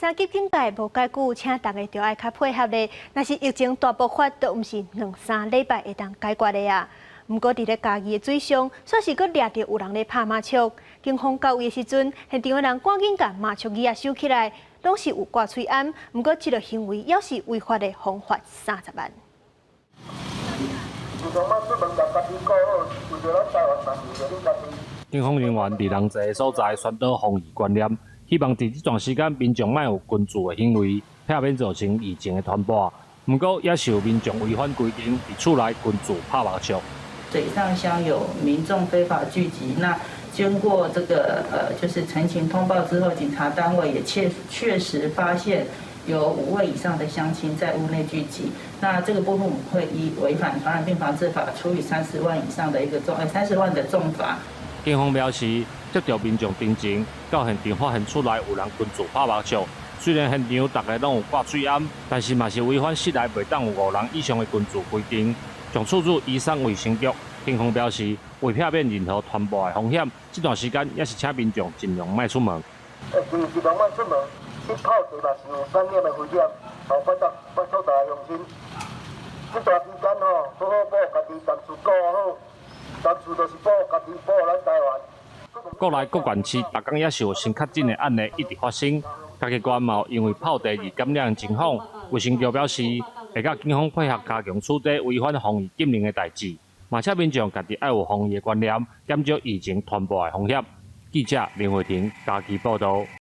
三级警戒无解久，请大家就爱较配合咧。若是疫情大爆发，都毋是2、3礼拜会当解决的啊。毋过伫咧家己的水上，煞是阁掠着有人咧拍麻将。警方到位的时阵，现场的人赶紧将麻将椅收起来，拢是有挂喙罨。毋过这个行为也是违法的，罚款30万。 警方人员伫人济的所在宣导防疫观念，希望伫这段时间民众莫有群聚的行为，避免造成疫情的传播。不过，也是有民众违反规定，伫厝内群聚拍麻将。水上乡有民众非法聚集，那经过这个就是陈情通报之后，警察单位也确实发现有5位以上的乡亲在屋内聚集。那这个部分我们会依违反传染病防治法，处以30万以上的一个30万的重罚。 警方表示，接到民众定情，到现场发现厝内有人群聚拍麻将。虽然现场大家拢有挂喙罨，但是嘛是违反室内袂当有5人以上的群聚规定，将处置移送卫生局。警方表示，为避免任何传播的风险，这段时间也是请民众尽量莫出门。尽量莫出门，去泡茶嘛是有3点的风险，拜托大家用心。这段时间吼，好好保家己，暂时顾好。 暂时就是保家己，保咱台湾。国内各县市逐天也是有新确诊的案例一直发生，各个县嘛因为泡茶而感染情况。卫生局表示，会甲警方配合加强处理违反防疫禁令的代志，嘛请民众家己要有防疫的观念，减少疫情传播的风险。记者林慧婷，家己报道。